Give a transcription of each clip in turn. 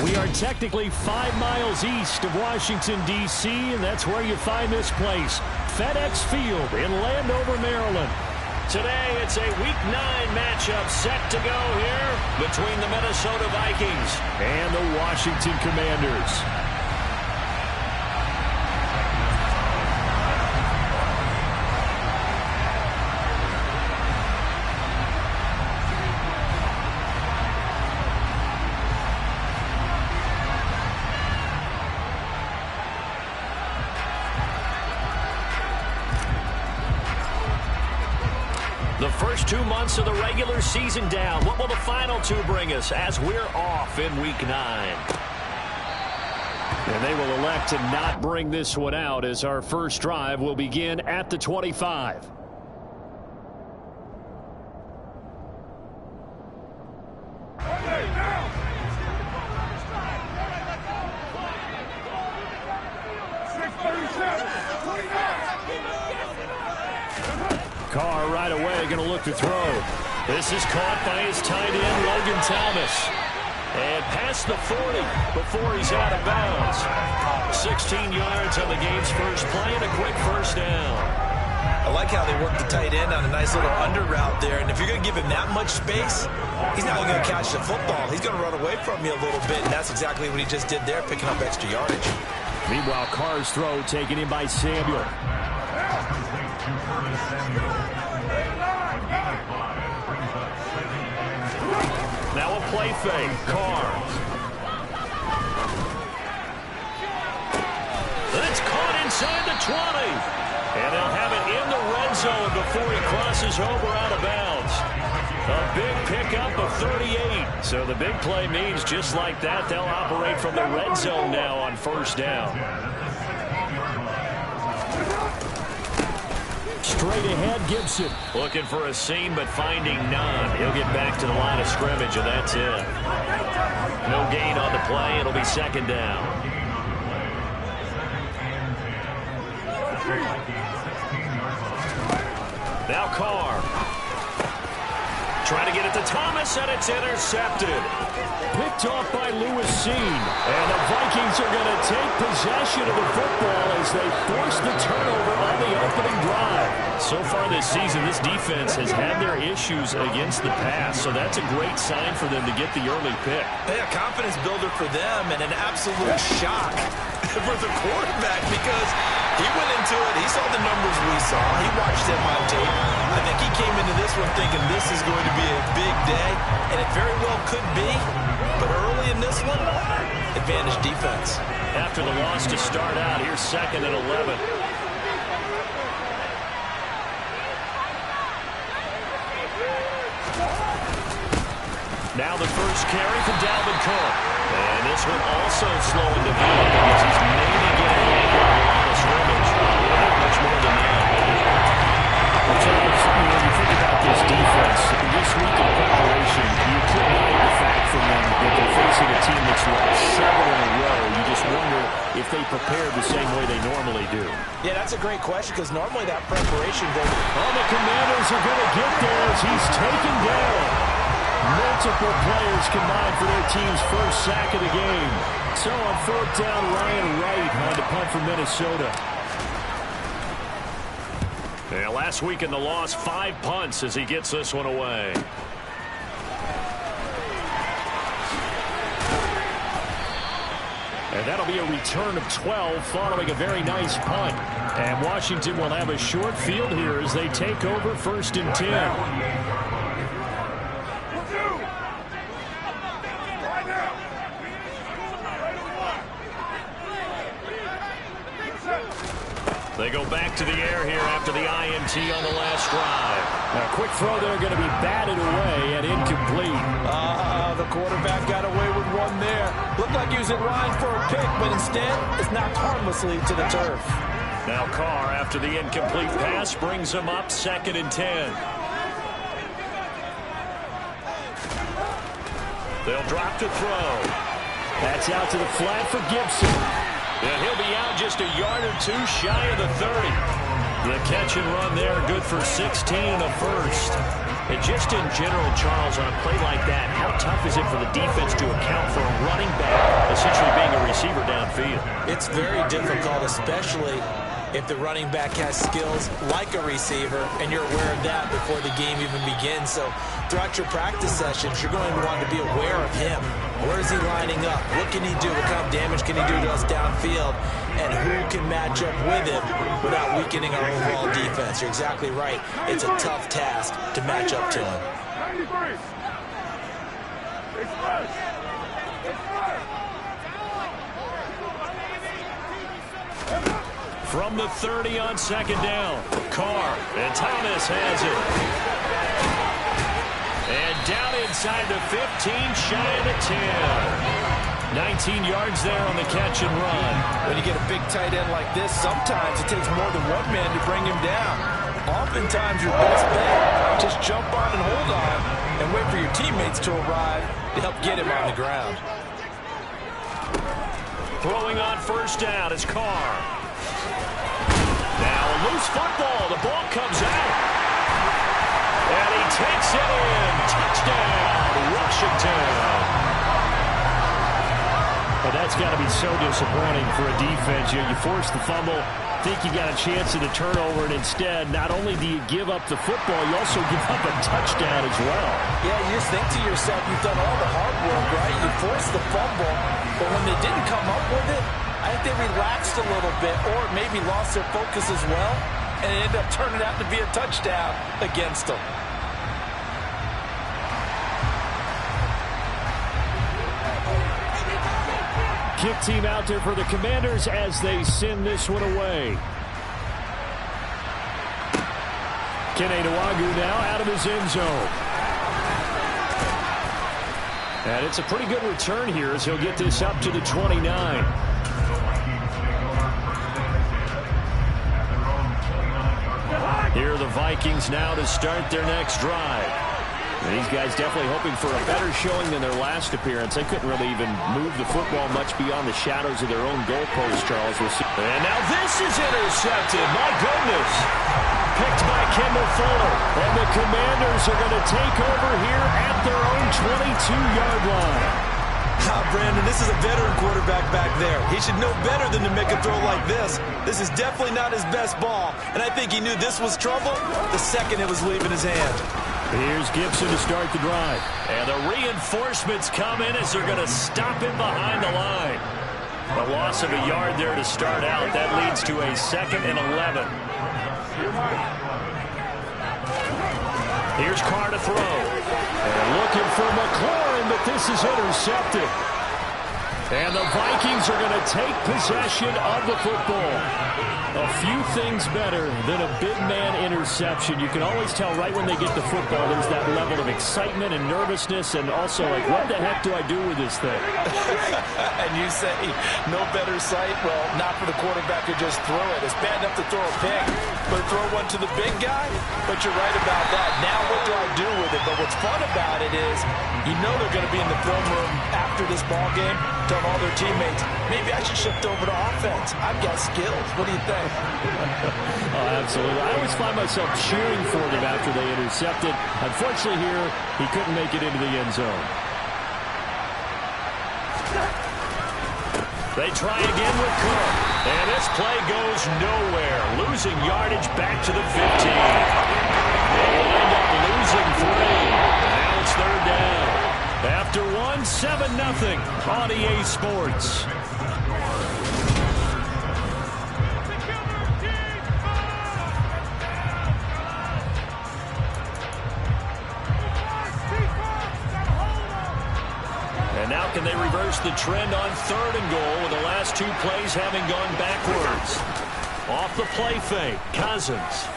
We are technically 5 miles east of Washington, D.C., and that's where you find this place, FedEx Field in Landover, Maryland. Today, it's a Week 9 matchup set to go here between the Minnesota Vikings and the Washington Commanders. The first 2 months of the regular season down. What will the final 2 bring us as we're off in Week 9? And they will elect to not bring this one out as our first drive will begin at the 25. Carr right away going to look to throw. This is caught by his tight end, Logan Thomas. And past the 40 before he's out of bounds. 16 yards on the game's first play and a quick first down. I like how they work the tight end on a nice little under route there. And if you're going to give him that much space, he's not going to catch the football. He's going to run away from you a little bit, and that's exactly what he just did there, picking up extra yardage. Meanwhile, Carr's throw taken in by Samuel. Now a play fake. Carr. That's caught inside the 20. And they'll have it in the red zone before he crosses over out of bounds. A big pickup of 38. So the big play means just like that, they'll operate from the red zone now on first down. Straight ahead, Gibson. Looking for a seam, but finding none. He'll get back to the line of scrimmage, and that's it. No gain on the play. It'll be second down. Now Carr. Trying to get it to Thomas, and it's intercepted. Picked off by Lewis Seen. And the Vikings are going to take possession of the football as they force the turnover on the opening drive. So far this season, this defense has had their issues against the pass, so that's a great sign for them to get the early pick. Yeah, confidence builder for them and an absolute shock for the quarterback because he went into it. He saw the numbers we saw. He watched them on tape. I think he came into this one thinking this is going to be a big day, and it very well could be. But early in this one, advantage defense. After the loss to start out, here's 2nd and 11. Now the first carry for Dalvin Cook. And this one also slowing development as he's maybe getting angled on the line of scrimmage. Not much more than that. Charles, when you think about this defense, this week of preparation, you couldn't hide the fact from them that they're facing a team that's lost 7 in a row. You just wonder if they prepared the same way they normally do. Yeah, that's a great question because normally that preparation goes... Oh, the Commanders are going to get there as he's taken down. Multiple players combined for their team's first sack of the game. So on 4th down, Ryan Wright on the punt for Minnesota. Yeah, last week in the loss, 5 punts as he gets this one away. And that'll be a return of 12 following a very nice punt. And Washington will have a short field here as they take over 1st and 10. They go back to the air here after the INT on the last drive. A quick throw there going to be batted away and incomplete. The quarterback got away with one there. Looked like he was in line for a pick, but instead it's knocked harmlessly to the turf. Now Carr, after the incomplete pass, brings him up 2nd and 10. They'll drop to throw. That's out to the flat for Gibson. And he'll be out just a yard or 2 shy of the 30. The catch and run there, good for 16 and a first. And just in general, Charles, on a play like that, how tough is it for the defense to account for a running back essentially being a receiver downfield. It's very difficult, especially if the running back has skills like a receiver, and you're aware of that before the game even begins. So throughout your practice sessions, you're going to want to be aware of him. Where is he lining up? What can he do? What kind of damage can he do to us downfield? And who can match up with him without weakening our overall defense? You're exactly right. It's a tough task to match up to him. From the 30 on second down, Carr, and Thomas has it. And down inside the 15, shy of the 10. 19 yards there on the catch and run. When you get a big tight end like this, sometimes it takes more than one man to bring him down. Oftentimes your best bet, just jump on and hold on and wait for your teammates to arrive to help get him on the ground. Throwing on first down is Carr. Now a loose football. The ball comes out. And he takes it in. Touchdown, Washington. Well, that's got to be so disappointing for a defense. You force the fumble, think you got a chance at a turnover, and instead, not only do you give up the football, you also give up a touchdown as well. Yeah, you just think to yourself, you've done all the hard work, right? You forced the fumble, but when they didn't come up with it, I think they relaxed a little bit or maybe lost their focus as well, and it ended up turning out to be a touchdown against them. Kick team out there for the Commanders as they send this one away. Kene Nwagu now out of his end zone. And it's a pretty good return here as he'll get this up to the 29. Here are the Vikings now to start their next drive. And these guys definitely hoping for a better showing than their last appearance. They couldn't really even move the football much beyond the shadows of their own goalpost, Charles. We'll see. And now this is intercepted. My goodness. Picked by Kendall Fuller. And the Commanders are going to take over here at their own 22-yard line. Brandon, this is a veteran quarterback back there. He should know better than to make a throw like this. This is definitely not his best ball, and I think he knew this was trouble the second it was leaving his hand. Here's Gibson to start the drive. And the reinforcements come in as they're going to stop him behind the line. A loss of a yard there to start out. That leads to a 2nd and 11. Here's Carr to throw. And looking for McLaurin, but this is intercepted. And the Vikings are going to take possession of the football. A few things better than a big man interception. You can always tell right when they get the football, there's that level of excitement and nervousness, and also like, what the heck do I do with this thing? And you say, no better sight? Well, not for the quarterback to just throw it. It's bad enough to throw a pick, but throw one to the big guy? But you're right about that. Now what do I do with it? But what's fun about it is, you know they're going to be in the film room after this ball game, telling all their teammates, maybe I should shift over to offense. I've got skills. What do you think? Oh, absolutely. I always find myself cheering for them after they intercepted. Unfortunately here, he couldn't make it into the end zone. They try again with Cook. And this play goes nowhere. Losing yardage back to the 15. They will end up losing 3. Now it's 3rd down. After 7-0 on EA Sports. And now can they reverse the trend on 3rd and goal with the last 2 plays having gone backwards? Off the play fake, Cousins.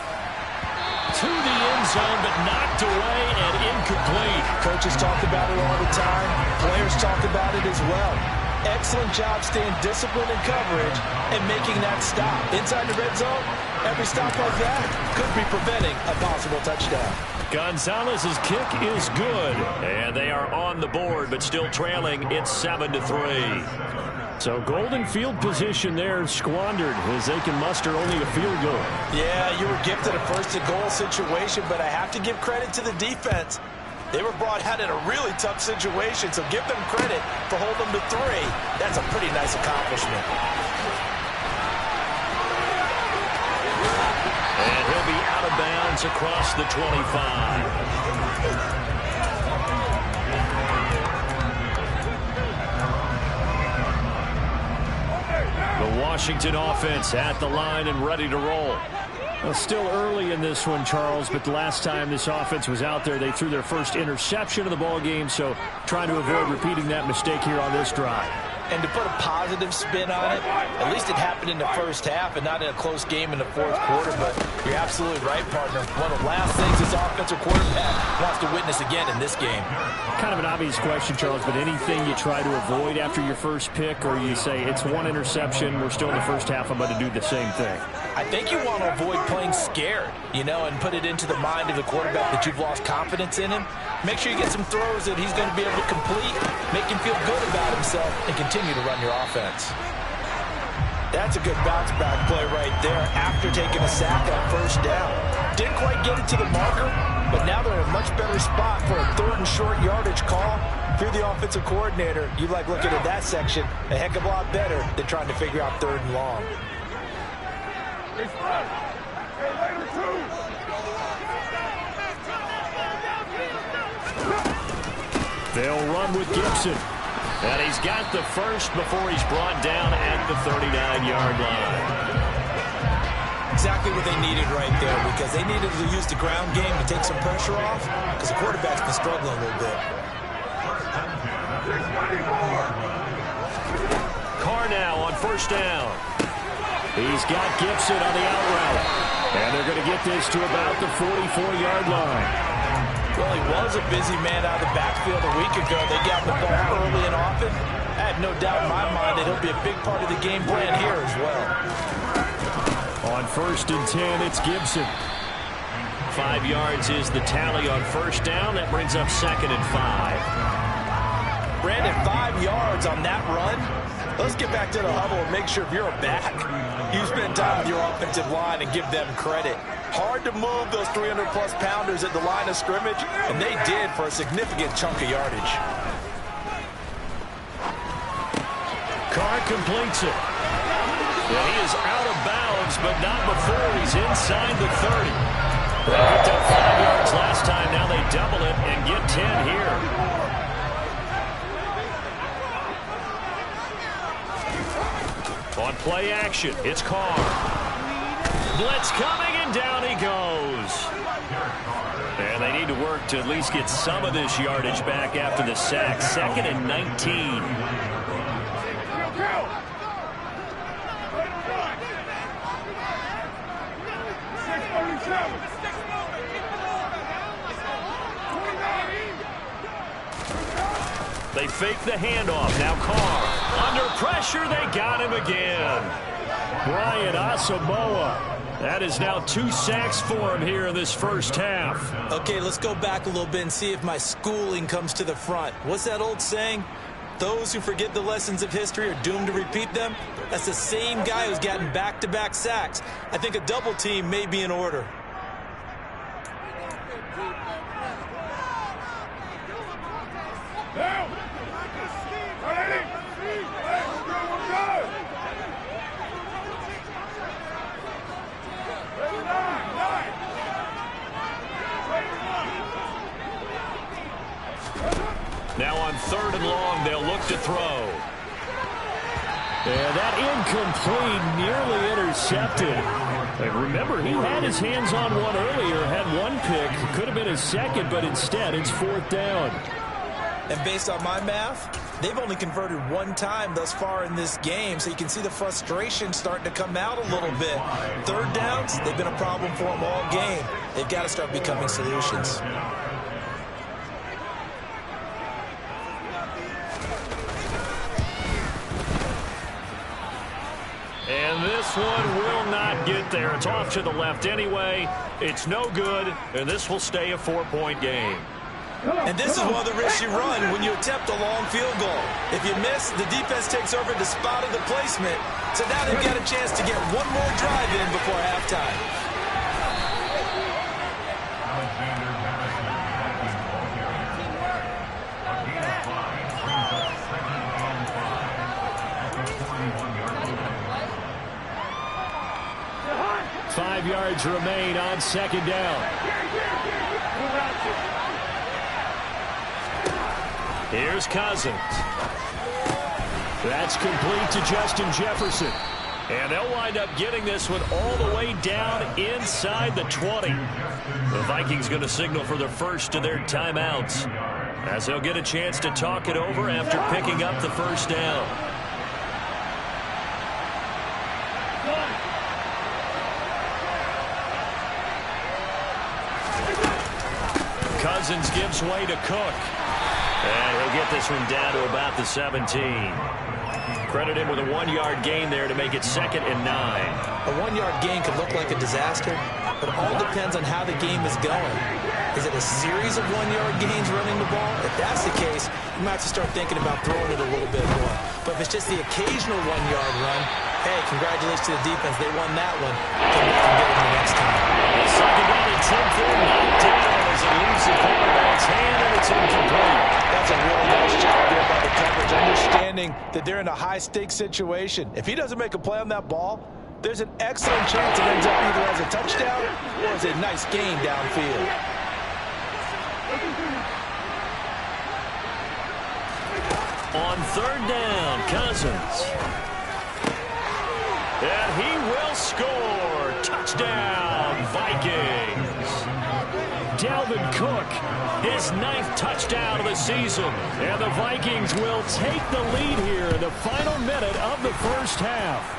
To the end zone, but knocked away and incomplete. Coaches talk about it all the time. Players talk about it as well. Excellent job staying disciplined in coverage and making that stop. Inside the red zone, every stop like that could be preventing a possible touchdown. Gonzalez's kick is good, and they are on the board, but still trailing. It's 7-3. So golden field position there squandered as they can muster only a field goal. Yeah, you were gifted a 1st-and-goal situation, but I have to give credit to the defense. They were brought out in a really tough situation, so give them credit for holding them to 3. That's a pretty nice accomplishment. And he'll be out of bounds across the 25. The Washington offense at the line and ready to roll. Well, still early in this one, Charles, but the last time this offense was out there, they threw their first interception of the ball game, so trying to avoid repeating that mistake here on this drive. And to put a positive spin on it, at least it happened in the first half and not in a close game in the fourth quarter. But you're absolutely right, partner. One of the last things this offensive quarterback wants to witness again in this game. Kind of an obvious question, Charles, but anything you try to avoid after your first pick, or you say it's one interception, we're still in the first half, I'm going to do the same thing? I think you want to avoid playing scared, and put it into the mind of the quarterback that you've lost confidence in him. Make sure you get some throws that he's going to be able to complete, make him feel good about himself, and continue to run your offense. That's a good bounce back play right there after taking a sack on first down. Didn't quite get it to the marker, but now they're in a much better spot for a 3rd and short yardage call. If you're the offensive coordinator, you like looking at that section a heck of a lot better than trying to figure out 3rd and long. They'll run with Gibson. And he's got the first before he's brought down at the 39-yard line. Exactly what they needed right there, because they needed to use the ground game to take some pressure off, because the quarterback's been struggling a little bit. Carr now on first down. He's got Gibson on the out route. And they're going to get this to about the 44-yard line. Well, he was a busy man out of the backfield a week ago. They got the ball early and often. I have no doubt in my mind that he'll be a big part of the game plan here as well. On 1st and 10, it's Gibson. 5 yards is the tally on first down. That brings up 2nd and 5. Brandon, 5 yards on that run. Let's get back to the huddle and make sure if you're a back, you spend time with your offensive line and give them credit. Hard to move those 300-plus pounders at the line of scrimmage, and they did for a significant chunk of yardage. Carr completes it. Yeah, he is out of bounds, but not before he's inside the 30. They picked up 5 yards last time. Now they double it and get 10 here. On play action, it's Carr. Blitz coming, and down he goes. And they need to work to at least get some of this yardage back after the sack. 2nd and 19. They fake the handoff. Now Carr. Under pressure, they got him again. Brian Asamoah. That is now 2 sacks for him here in this first half. Okay, let's go back a little bit and see if my schooling comes to the front. What's that old saying? Those who forget the lessons of history are doomed to repeat them. That's the same guy who's gotten back-to-back sacks. I think a double team may be in order. Now on 3rd and long, they'll look to throw. And that incomplete, nearly intercepted. And remember, he had his hands on one earlier, had one pick. Could have been his second, but instead it's 4th down. And based on my math, they've only converted 1 time thus far in this game, so you can see the frustration starting to come out a little bit. 3rd downs, they've been a problem for them all game. They've got to start becoming solutions. And this one will not get there. It's off to the left anyway. It's no good, and this will stay a 4-point game. And this is one of the risks you run when you attempt a long field goal. If you miss, the defense takes over the spot of the placement. So now they've got a chance to get one more drive in before halftime. 5 yards remain on second down. Here's Cousins. That's complete to Justin Jefferson. And they'll wind up getting this one all the way down inside the 20. The Vikings going to signal for the first of their timeouts, as they'll get a chance to talk it over after picking up the first down. Cousins gives way to Cook. And he'll get this one down to about the 17. Credit him with a 1-yard gain there to make it 2nd and 9. A 1-yard gain could look like a disaster, but it all depends on how the game is going. Is it a series of 1-yard gains running the ball? If that's the case, you might have to start thinking about throwing it a little bit more. But if it's just the occasional 1-yard run, hey, congratulations to the defense. They won that one. Come back and get it the next time. The second down and 10 for knocked down as it leaves the quarterback's hand, and it's incomplete. That's a really nice job there by the coverage, understanding that they're in a high-stakes situation. If he doesn't make a play on that ball, there's an excellent chance it ends up either as a touchdown or as a nice gain downfield. On third down, Cousins. And he will score. Touchdown, Vikings. Dalvin Cook, his 9th touchdown of the season. And the Vikings will take the lead here in the final minute of the first half.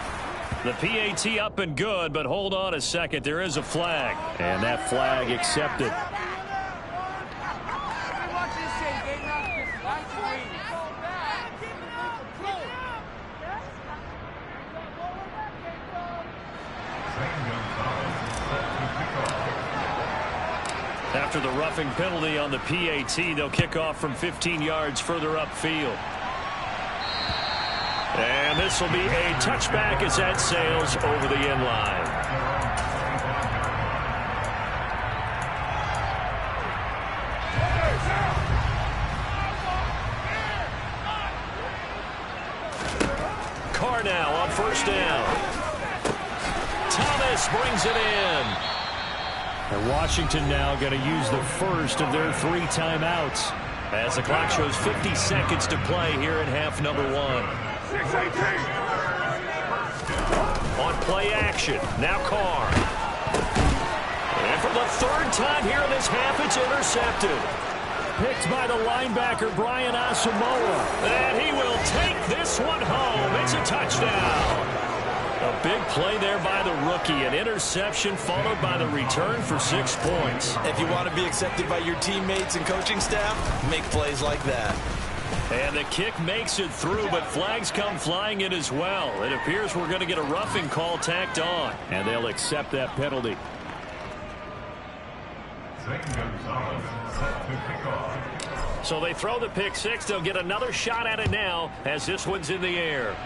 The PAT up and good, but hold on a second. There is a flag. And that flag accepted. After the roughing penalty on the PAT, they'll kick off from 15 yards further upfield. And this will be a touchback as that sails over the end line. Carr now on first down. Thomas brings it in. And Washington now going to use the first of their 3 timeouts, as the clock shows 50 seconds to play here in half number 1. On play action, now Carr. And for the 3rd time here in this half, it's intercepted. Picked by the linebacker, Brian Asamoah. And he will take this one home. It's a touchdown. A big play there by the rookie. An interception followed by the return for 6 points. If you want to be accepted by your teammates and coaching staff, make plays like that. And the kick makes it through, but flags come flying in as well. It appears we're going to get a roughing call tacked on, and they'll accept that penalty. So they throw the pick 6. They'll get another shot at it now as this one's in the air.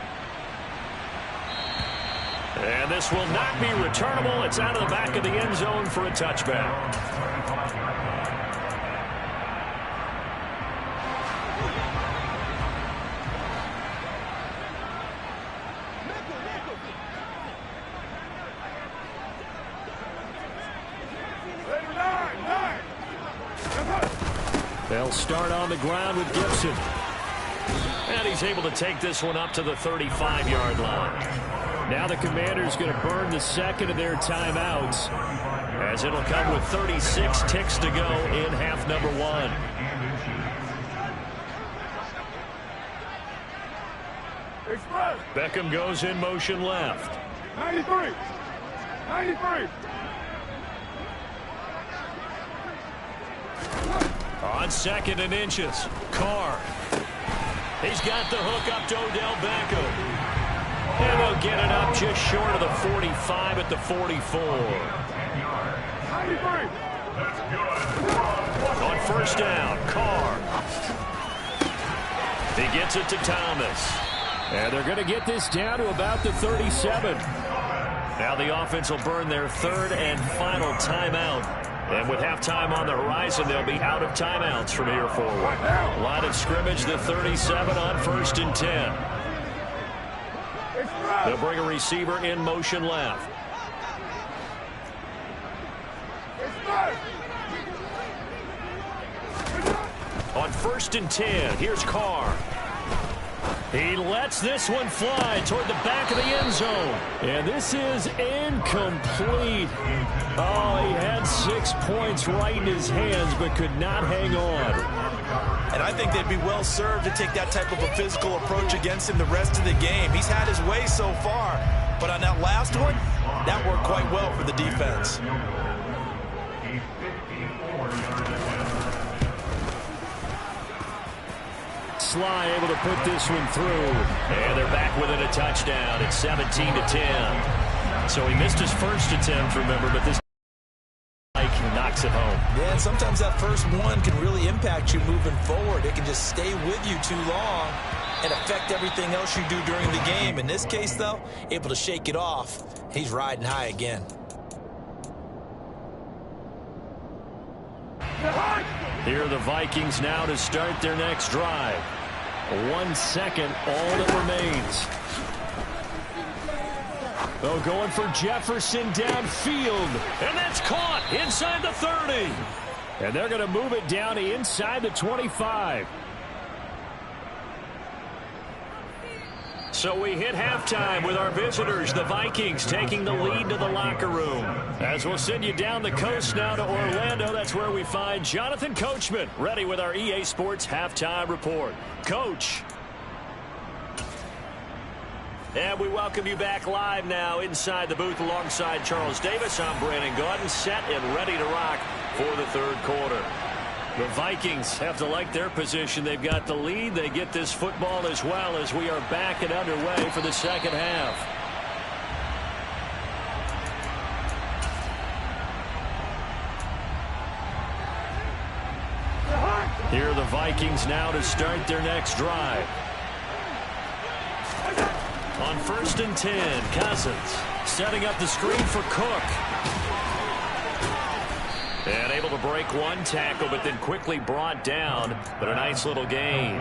And this will not be returnable. It's out of the back of the end zone for a touchback. They'll start on the ground with Gibson. And he's able to take this one up to the 35-yard line. Now the Commanders going to burn the 2nd of their timeouts, as it'll come with 36 ticks to go in half number 1. Beckham goes in motion left. 93. On 2nd and inches, Carr. He's got the hook up to Odell Beckham. And they'll get it up just short of the 45 at the 44. On first down, Carr. He gets it to Thomas. And they're going to get this down to about the 37. Now the offense will burn their 3rd and final timeout. And with halftime on the horizon, they'll be out of timeouts from here forward. Line of scrimmage, the 37 on 1st and 10. They'll bring a receiver in motion left. On 1st and 10, here's Carr. He lets this one fly toward the back of the end zone. And this is incomplete. Oh, he had 6 points right in his hands, but could not hang on. And I think they'd be well served to take that type of a physical approach against him the rest of the game. He's had his way so far. But on that last one, that worked quite well for the defense. Sly able to put this one through. And they're back within a touchdown. It's 17-10. So he missed his first attempt, remember, but this knocks it home. Yeah, and sometimes that first one can really impact you moving forward. It can just stay with you too long and affect everything else you do during the game. In this case, though, able to shake it off. He's riding high again. Here are the Vikings now to start their next drive. 1 second, all that remains. Oh, going for Jefferson downfield. And that's caught inside the 30. And they're going to move it down to inside the 25. So we hit halftime with our visitors, the Vikings, taking the lead to the locker room. As we'll send you down the coast now to Orlando, that's where we find Jonathan Coachman, ready with our EA Sports halftime report. Coach. And we welcome you back live now inside the booth alongside Charles Davis. I'm Brandon Gaudin, set and ready to rock for the third quarter. The Vikings have to like their position. They've got the lead. They get this football as well as we are back and underway for the second half. Here are the Vikings now to start their next drive. On 1st and 10, Cousins setting up the screen for Cook. And able to break one tackle, but then quickly brought down. But a nice little gain.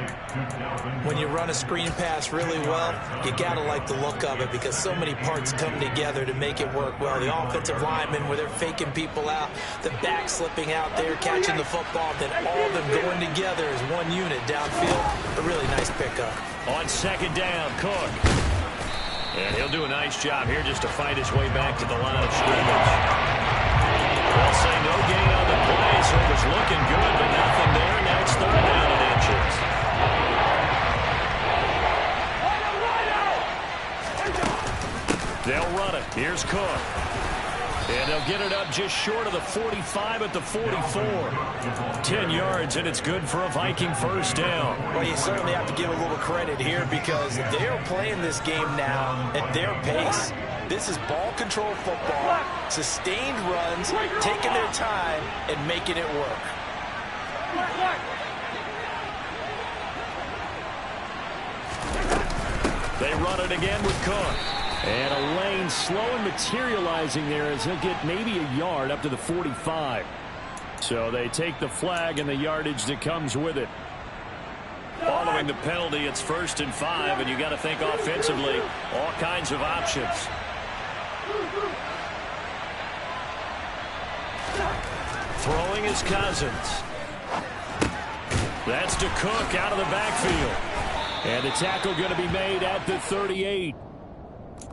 When you run a screen pass really well, you got to like the look of it because so many parts come together to make it work well. The offensive linemen, where they're faking people out, the back slipping out there, catching the football, then all of them going together as one unit downfield. A really nice pickup. On 2nd down, Cook. And he'll do a nice job here just to fight his way back to the line of scrimmage. They'll say no gain on the play, so it was looking good, but nothing there. Now it's 3rd down and inches. They'll run it. Here's Cook. And they'll get it up just short of the 45 at the 44. 10 yards, and it's good for a Viking first down. Well, you certainly have to give a little credit here because they're playing this game now at their pace. This is ball control football, sustained runs, taking their time, and making it work. They run it again with Cook. And a lane slow and materializing there as he'll get maybe a yard up to the 45. So they take the flag and the yardage that comes with it. Following the penalty, it's 1st and 5, and you got to think offensively, all kinds of options. Throwing is Cousins. That's to Cook out of the backfield. And the tackle going to be made at the 38.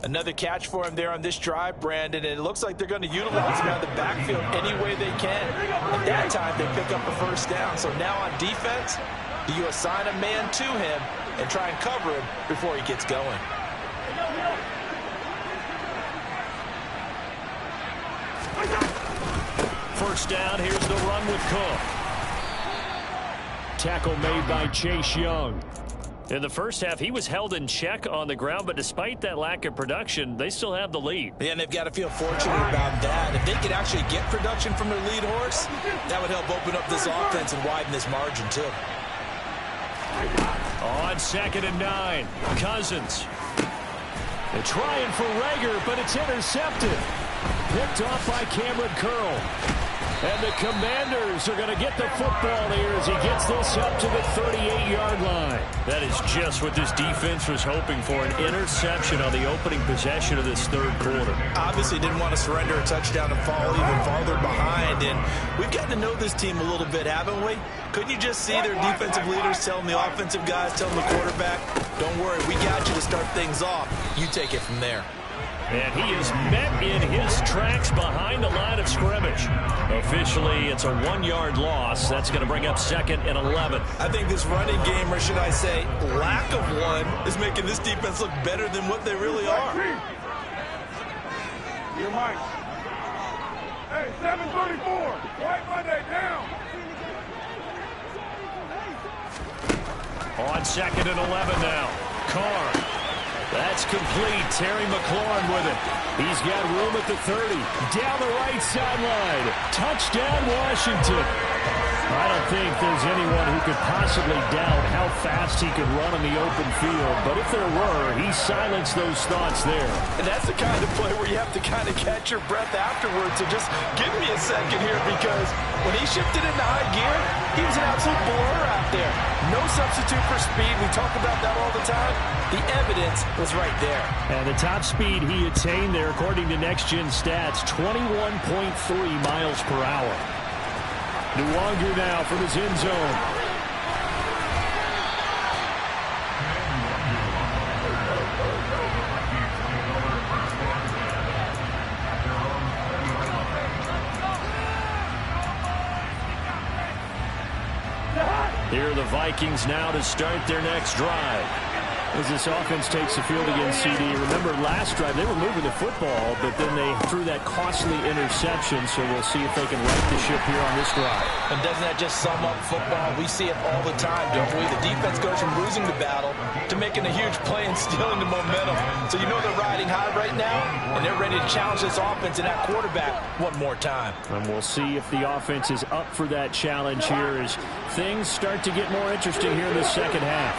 Another catch for him there on this drive, Brandon, and it looks like they're going to utilize him out of the backfield any way they can. At that time, they pick up a first down. So now on defense, do you assign a man to him and try and cover him before he gets going? First down, here's the run with Cook. Tackle made by Chase Young. In the first half, he was held in check on the ground, but despite that lack of production, they still have the lead. Yeah, and they've got to feel fortunate about that. If they could actually get production from their lead horse, that would help open up this offense and widen this margin, too. On 2nd and 9, Cousins. They're trying for Rager, but it's intercepted. Picked off by Cameron Curl. And the Commanders are going to get the football here as he gets this up to the 38-yard line. That is just what this defense was hoping for, an interception on the opening possession of this third quarter. Obviously didn't want to surrender a touchdown and fall even farther behind. And we've gotten to know this team a little bit, haven't we? Couldn't you just see their defensive leaders telling the offensive guys, telling the quarterback, don't worry, we got you to start things off. You take it from there. And he is met in his tracks behind the line of scrimmage. Officially, it's a 1-yard loss. That's going to bring up 2nd and 11. I think this running game, or should I say lack of one, is making this defense look better than what they really are. Your mic. Hey, 734. White Monday down. On 2nd and 11 now. Carr. That's complete. Terry McLaurin with it. He's got room at the 30. Down the right sideline. Touchdown, Washington. I don't think there's anyone who could possibly doubt how fast he could run on the open field. But if there were, he silenced those thoughts there. And that's the kind of play where you have to kind of catch your breath afterwards. So just give me a second here, because when he shifted into high gear, he was an absolute blur out there. No substitute for speed. We talk about that all the time. The evidence was right there. And the top speed he attained there, according to Next Gen Stats, 21.3 miles per hour. Nwangu now from his end zone. Here are the Vikings now to start their next drive. As this offense takes the field against CD. Remember last drive, they were moving the football, but then they threw that costly interception, so we'll see if they can right the ship here on this drive. And doesn't that just sum up football? We see it all the time, don't we? The defense goes from losing the battle to making a huge play and stealing the momentum. So you know they're riding high right now, and they're ready to challenge this offense and that quarterback one more time. And we'll see if the offense is up for that challenge here as things start to get more interesting here in the second half.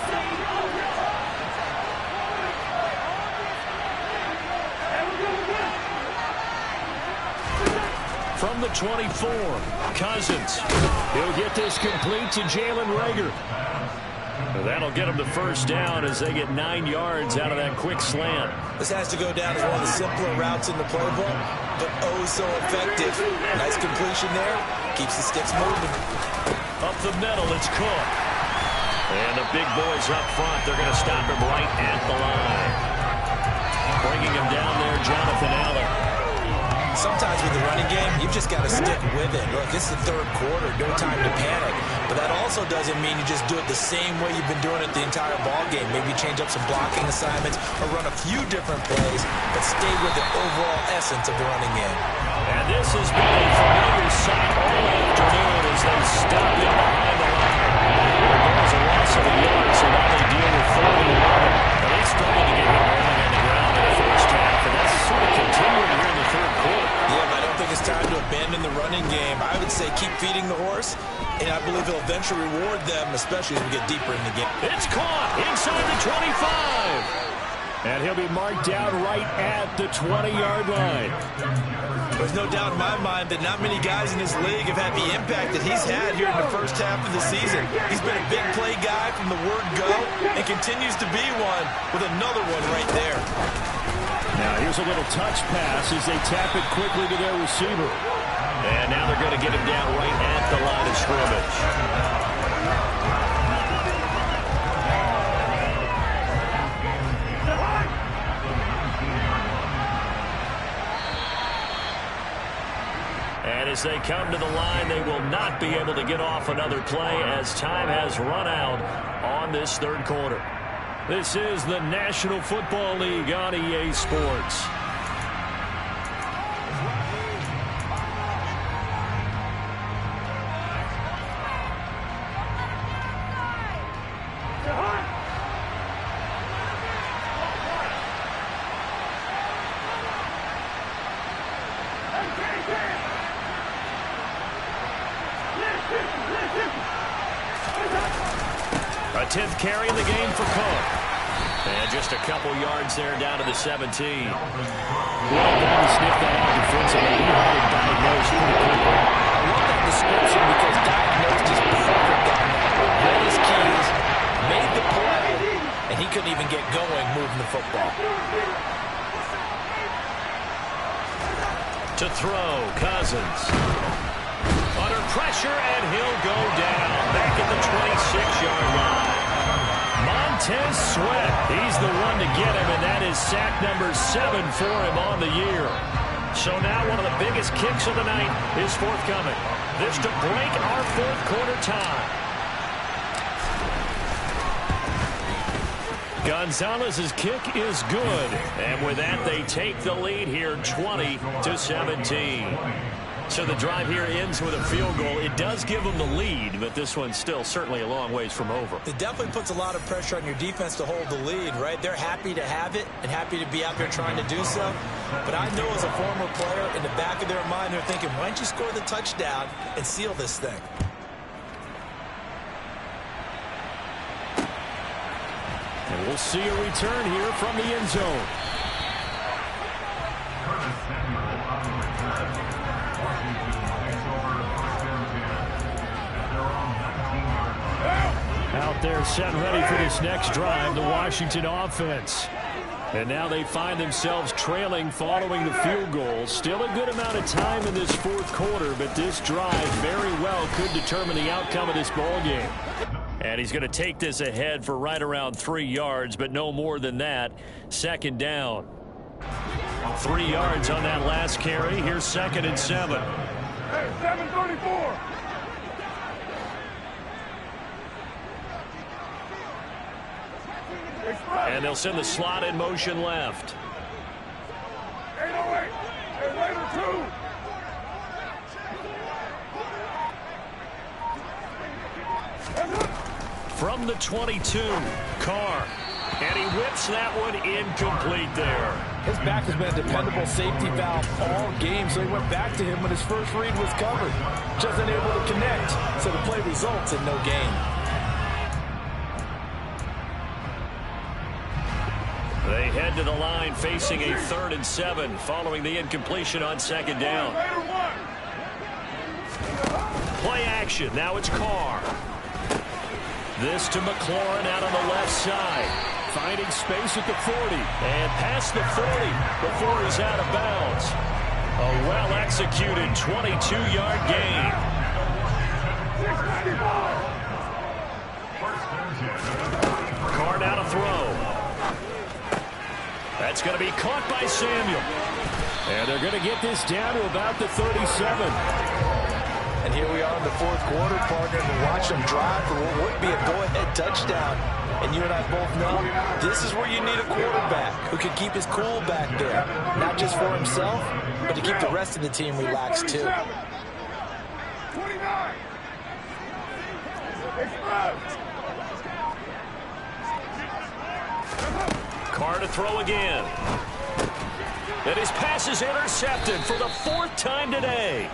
From the 24, Cousins. He'll get this complete to Jalen Reagor. That'll get him the first down as they get 9 yards out of that quick slant. This has to go down as one of the simpler routes in the playbook, but oh so effective. Nice completion there. Keeps the sticks moving. Up the middle, it's Cook. And the big boys up front, they're going to stop him right at the line. Bringing him down there, Jonathan Allen. Sometimes with the running game, you've just got to stick with it. Look, it's the third quarter, no time to panic. But that also doesn't mean you just do it the same way you've been doing it the entire ball game. Maybe change up some blocking assignments or run a few different plays, but stay with the overall essence of the running game. And this has been a familiar sight all afternoon as they stop him behind the line. There goes a loss of a yard, so now they deal with 4 and 11. Now they struggled to get him rolling on the ground in the first half, and that's sort of continuing here in the third quarter. Yeah, but I don't think it's time to abandon the running game. I would say keep feeding the horse, and I believe he'll eventually reward them, especially as we get deeper in the game. It's caught inside the 25. And he'll be marked down right at the 20-yard line. There's no doubt in my mind that not many guys in this league have had the impact that he's had here in the first half of the season. He's been a big play guy from the word go and continues to be one with another one right there. Now here's a little touch pass as they tap it quickly to their receiver. And now they're going to get him down right at the line of scrimmage. And as they come to the line, they will not be able to get off another play as time has run out on this third quarter. This is the National Football League on EA Sports. A 10th carry in the game for Cook. And just a couple yards there down to the 17. Well done to sniff that out defensively. He had it diagnosed pretty quickly. description because diagnosed is perfect on that. Read his keys, made the play, and he couldn't even get going moving the football. To throw, Cousins. Under pressure, and he'll go down. Back at the 26-yard line. Montez Sweat, he's the one to get him, and that is sack number 7 for him on the year. So now one of the biggest kicks of the night is forthcoming. This to break our fourth quarter tie. Gonzalez's kick is good. And with that, they take the lead here 20-17. So the drive here ends with a field goal. It does give them the lead, but this one's still certainly a long ways from over. It definitely puts a lot of pressure on your defense to hold the lead, right? They're happy to have it and happy to be out there trying to do so. But I know as a former player, in the back of their mind, they're thinking, why don't you score the touchdown and seal this thing? And we'll see a return here from the end zone. Out there set ready for this next drive, the Washington offense. And now they find themselves trailing following the field goal. Still a good amount of time in this fourth quarter, but this drive very well could determine the outcome of this ball game. And he's going to take this ahead for right around 3 yards, but no more than that. Second down. 3 yards on that last carry. Here's 2nd and 7. Hey, 734. And they'll send the slot in motion left. 808. Hey, later 2. From the 22, Carr. And he whips that one incomplete there. His back has been a dependable safety valve all game, so he went back to him when his first read was covered. Just unable to connect, so the play results in no gain. They head to the line facing a 3rd and 7 following the incompletion on 2nd down. Play action. Now it's Carr. This to McLaurin out on the left side. Finding space at the 40. And past the 40 before he's out of bounds. A well-executed 22-yard gain. Carr now to throw. That's going to be caught by Samuel. And they're going to get this down to about the 37. And here we are in the fourth quarter, partner, and watch them drive for what would be a go-ahead touchdown. And you and I both know this is where you need a quarterback who can keep his cool back there. Not just for himself, but to keep the rest of the team relaxed too. 29. Express. Carr to throw again. And his pass is intercepted for the 4th time today.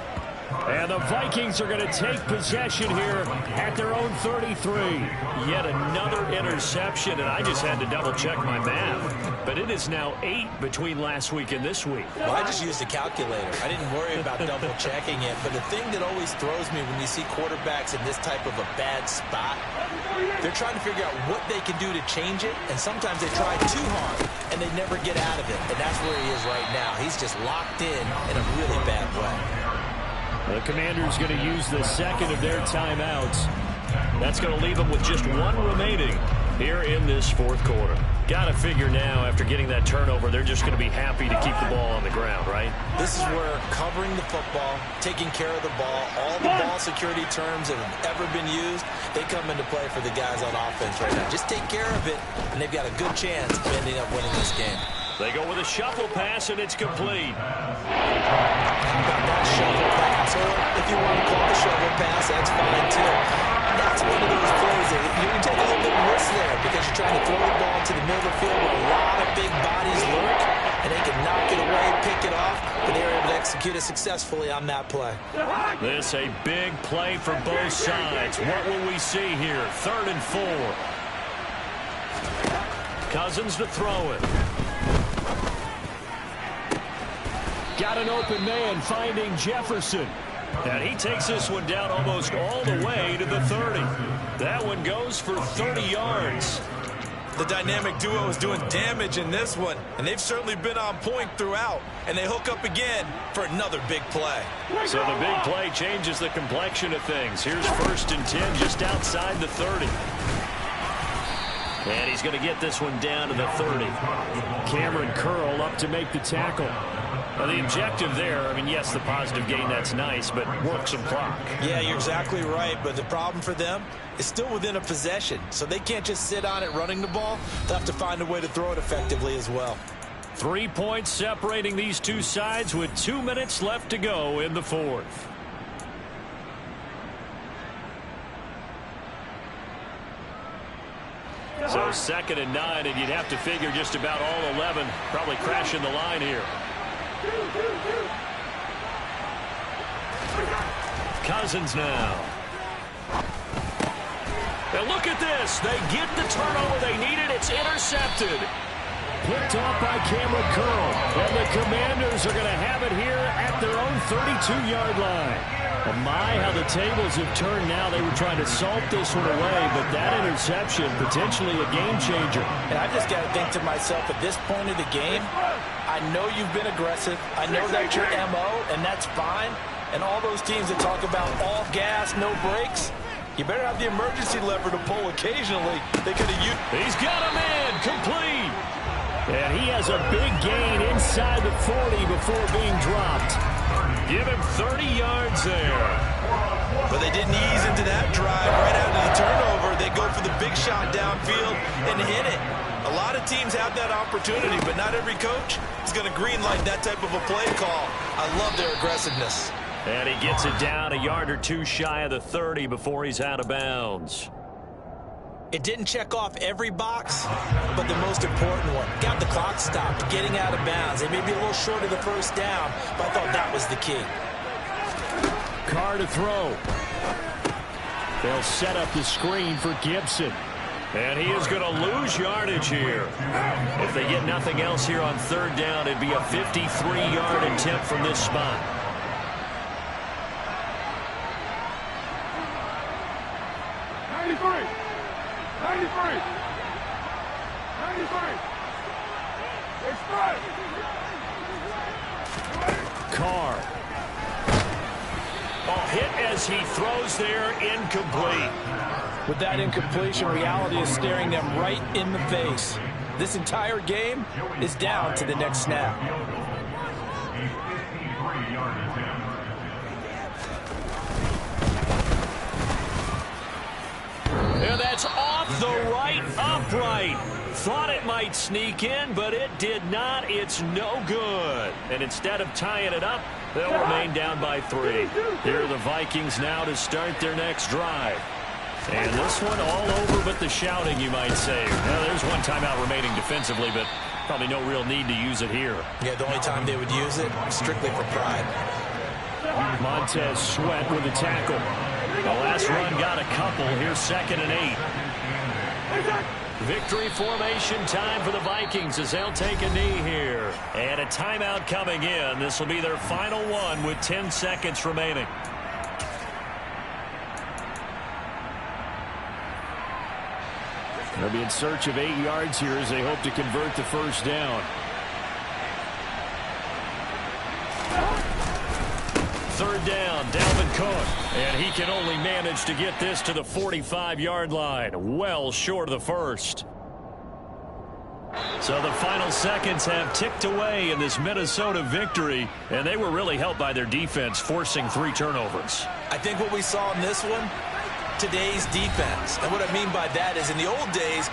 And the Vikings are going to take possession here at their own 33. Yet another interception, and I just had to double-check my math. But it is now 8 between last week and this week. Well, I just used a calculator. I didn't worry about double-checking it. But the thing that always throws me when you see quarterbacks in this type of a bad spot, they're trying to figure out what they can do to change it, and sometimes they try too hard, and they never get out of it. And that's where he is right now. He's just locked in a really bad way. The Commanders going to use the 2nd of their timeouts. That's going to leave them with just 1 remaining here in this 4th quarter. Got to figure now, after getting that turnover, they're just going to be happy to keep the ball on the ground, right? This is where covering the football, taking care of the ball, all the ball security terms that have ever been used, they come into play for the guys on offense right now. Just take care of it, and they've got a good chance of ending up winning this game. They go with a shuffle pass, and it's complete. About that shuffle pass, or if you want to call it the shovel pass, that's fine too. That's one of those plays that you can take a little bit of risk there because you're trying to throw the ball to the middle of the field where a lot of big bodies lurk, and they can knock it away, pick it off, but they were able to execute it successfully on that play. This a big play for both sides. What will we see here? 3rd and 4. Cousins to throw it. Got an open man finding Jefferson. And he takes this one down almost all the way to the 30. That one goes for 30 yards. The dynamic duo is doing damage in this one, and they've certainly been on point throughout. And they hook up again for another big play. So the big play changes the complexion of things. Here's 1st and 10 just outside the 30. And he's going to get this one down to the 30. Cameron Curl up to make the tackle. Now, the objective there, I mean, yes, the positive gain, that's nice, but work some clock. Yeah, you're exactly right, but the problem for them is still within a possession, so they can't just sit on it running the ball. They'll have to find a way to throw it effectively as well. 3 points separating these two sides with 2 minutes left to go in the 4th. So 2nd and 9, and you'd have to figure just about all 11 probably crashing the line here. Cousins now. Now look at this. They get the turnover they needed. It's intercepted. Picked off by Cameron Curl. And the Commanders are going to have it here at their own 32-yard line. Oh my, how the tables have turned now. They were trying to salt this one away, but that interception, potentially a game changer. And I just got to think to myself, at this point of the game, I know you've been aggressive. I know that's your MO, and that's fine. And all those teams that talk about all gas, no brakes, you better have the emergency lever to pull occasionally. They could have used. He's got him in, complete. And he has a big gain inside the 40 before being dropped. Give him 30 yards there. But they didn't ease into that drive right after the turnover. They go for the big shot downfield and hit it. A lot of teams have that opportunity, but not every coach is going to greenlight that type of a play call. I love their aggressiveness. And he gets it down a yard or two shy of the 30 before he's out of bounds. It didn't check off every box, but the most important one. Got the clock stopped, getting out of bounds. They may be a little short of the first down, but I thought that was the key. Carr to throw. They'll set up the screen for Gibson. And he is going to lose yardage here. If they get nothing else here on 3rd down, it'd be a 53-yard attempt from this spot. Carr. Oh, hit as he throws there, incomplete. With that incompletion, reality is staring them right in the face. This entire game is down to the next snap. And that's off the right upright. Thought it might sneak in, but it did not. It's no good. And instead of tying it up, they'll remain down by 3. Here are the Vikings now to start their next drive. And this one all over but the shouting, you might say. Now, there's one timeout remaining defensively, but probably no real need to use it here. Yeah, the only time they would use it, strictly for pride. Montez Sweat with the tackle. The last run got a couple. Here's 2nd and 8. Victory formation time for the Vikings as they'll take a knee here. And a timeout coming in. This will be their final one with 10 seconds remaining. They'll be in search of 8 yards here as they hope to convert the first down. 3rd down, Dalvin Cook. And he can only manage to get this to the 45-yard line. Well short of the first. So the final seconds have ticked away in this Minnesota victory. And they were really helped by their defense, forcing 3 turnovers. I think what we saw in this one, today's defense. And what I mean by that is in the old days,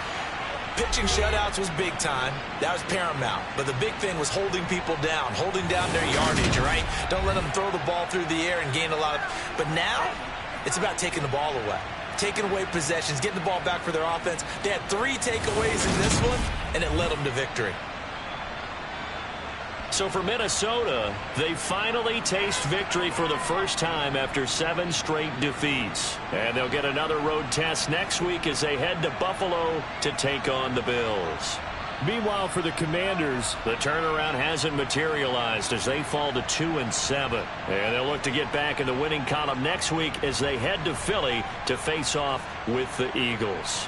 pitching shutouts was big time. That was paramount. But the big thing was holding people down, holding down their yardage, right? Don't let them throw the ball through the air and gain a lot of... But now, it's about taking the ball away. Taking away possessions, getting the ball back for their offense. They had 3 takeaways in this one, and it led them to victory. So for Minnesota, they finally taste victory for the first time after 7 straight defeats. And they'll get another road test next week as they head to Buffalo to take on the Bills. Meanwhile, for the Commanders, the turnaround hasn't materialized as they fall to 2-7. And they'll look to get back in the winning column next week as they head to Philly to face off with the Eagles.